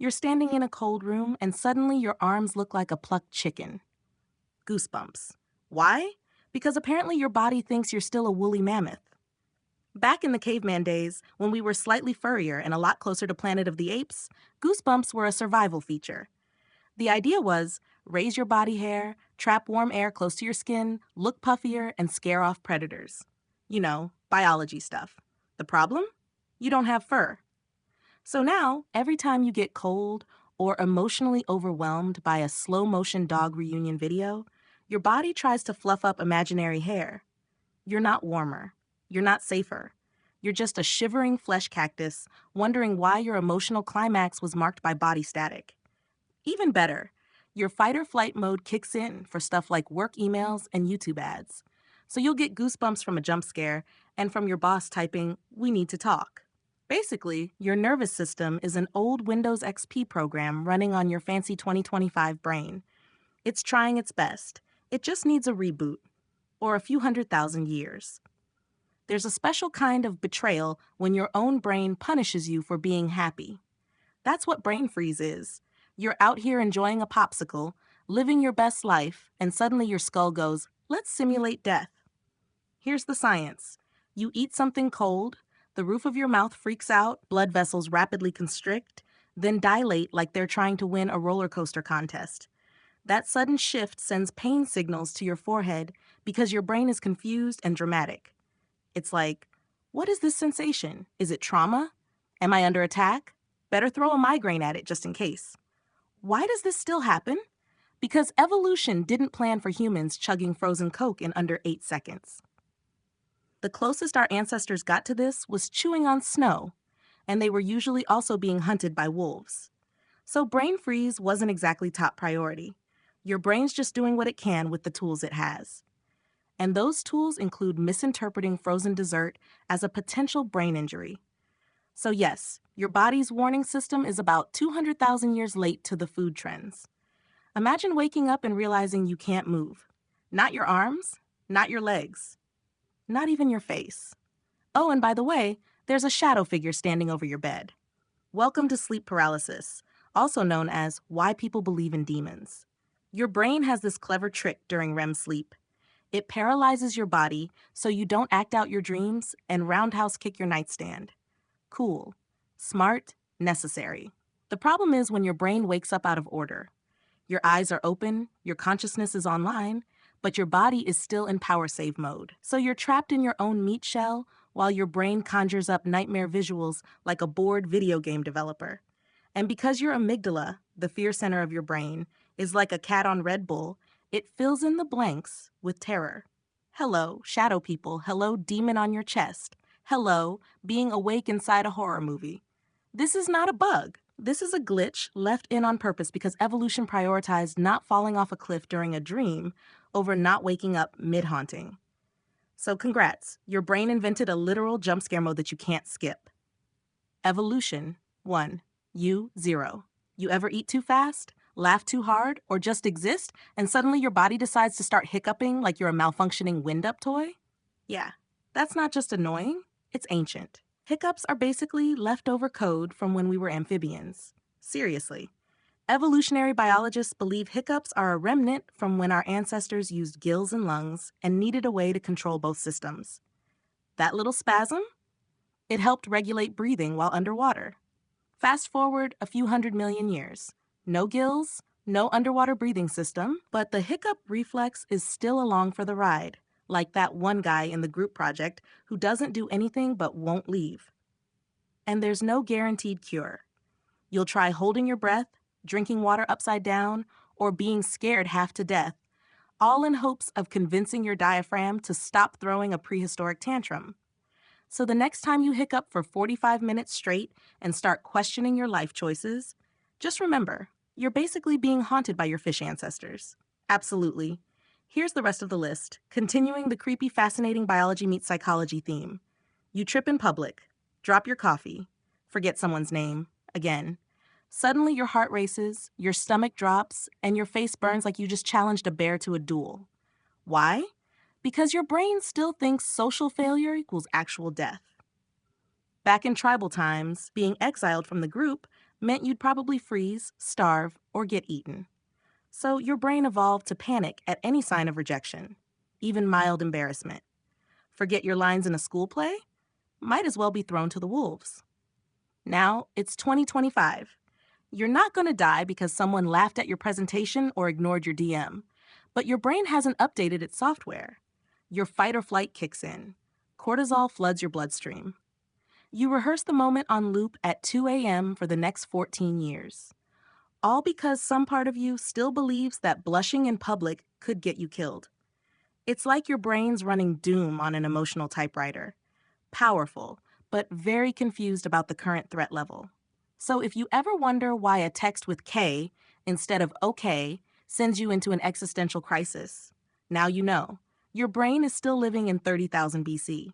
You're standing in a cold room and suddenly your arms look like a plucked chicken. Goosebumps. Why? Because apparently your body thinks you're still a woolly mammoth. Back in the caveman days, when we were slightly furrier and a lot closer to Planet of the Apes, goosebumps were a survival feature. The idea was raise your body hair, trap warm air close to your skin, look puffier, and scare off predators. You know, biology stuff. The problem? You don't have fur. So now, every time you get cold or emotionally overwhelmed by a slow motion dog reunion video, your body tries to fluff up imaginary hair. You're not warmer. You're not safer. You're just a shivering flesh cactus wondering why your emotional climax was marked by body static. Even better, your fight or flight mode kicks in for stuff like work emails and YouTube ads. So you'll get goosebumps from a jump scare and from your boss typing, "We need to talk." Basically, your nervous system is an old Windows XP program running on your fancy 2025 brain. It's trying its best. It just needs a reboot, or a few 100,000 years. There's a special kind of betrayal when your own brain punishes you for being happy. That's what brain freeze is. You're out here enjoying a popsicle, living your best life, and suddenly your skull goes, "Let's simulate death." Here's the science. You eat something cold, the roof of your mouth freaks out, blood vessels rapidly constrict, then dilate like they're trying to win a roller coaster contest. That sudden shift sends pain signals to your forehead because your brain is confused and dramatic. It's like, what is this sensation? Is it trauma? Am I under attack? Better throw a migraine at it just in case. Why does this still happen? Because evolution didn't plan for humans chugging frozen Coke in under 8 seconds. The closest our ancestors got to this was chewing on snow, and they were usually also being hunted by wolves. So brain freeze wasn't exactly top priority. Your brain's just doing what it can with the tools it has. And those tools include misinterpreting frozen dessert as a potential brain injury. So yes, your body's warning system is about 200,000 years late to the food trends. Imagine waking up and realizing you can't move. Not your arms, not your legs, not even your face. Oh, and by the way, there's a shadow figure standing over your bed. Welcome to sleep paralysis, also known as why people believe in demons. Your brain has this clever trick during REM sleep. It paralyzes your body so you don't act out your dreams and roundhouse kick your nightstand. Cool, smart, necessary. The problem is when your brain wakes up out of order. Your eyes are open, your consciousness is online, but your body is still in power save mode. So you're trapped in your own meat shell while your brain conjures up nightmare visuals like a bored video game developer. And because your amygdala, the fear center of your brain, is like a cat on Red Bull, it fills in the blanks with terror. Hello, shadow people. Hello, demon on your chest. Hello, being awake inside a horror movie. This is not a bug. This is a glitch left in on purpose because evolution prioritized not falling off a cliff during a dream over not waking up mid-haunting. So congrats, your brain invented a literal jump scare mode that you can't skip. Evolution 1, you 0. You ever eat too fast, laugh too hard, or just exist, and suddenly your body decides to start hiccuping like you're a malfunctioning wind-up toy? Yeah, that's not just annoying, it's ancient. Hiccups are basically leftover code from when we were amphibians. Seriously. Evolutionary biologists believe hiccups are a remnant from when our ancestors used gills and lungs and needed a way to control both systems. That little spasm? It helped regulate breathing while underwater. Fast forward a few 100 million years. No gills, no underwater breathing system, but the hiccup reflex is still along for the ride, like that one guy in the group project who doesn't do anything but won't leave. And there's no guaranteed cure. You'll try holding your breath, drinking water upside down, or being scared half to death, all in hopes of convincing your diaphragm to stop throwing a prehistoric tantrum. So the next time you hiccup for 45 minutes straight and start questioning your life choices, just remember, you're basically being haunted by your fish ancestors. Absolutely. Here's the rest of the list, continuing the creepy, fascinating biology meets psychology theme. You trip in public, drop your coffee, forget someone's name, again. Suddenly your heart races, your stomach drops, and your face burns like you just challenged a bear to a duel. Why? Because your brain still thinks social failure equals actual death. Back in tribal times, being exiled from the group meant you'd probably freeze, starve, or get eaten. So your brain evolved to panic at any sign of rejection, even mild embarrassment. Forget your lines in a school play? Might as well be thrown to the wolves. Now it's 2025. You're not going to die because someone laughed at your presentation or ignored your DM, but your brain hasn't updated its software. Your fight or flight kicks in. Cortisol floods your bloodstream. You rehearse the moment on loop at 2 a.m. for the next 14 years. All because some part of you still believes that blushing in public could get you killed. It's like your brain's running Doom on an emotional typewriter. Powerful, but very confused about the current threat level. So if you ever wonder why a text with K instead of OK sends you into an existential crisis, now you know. Your brain is still living in 30,000 BC.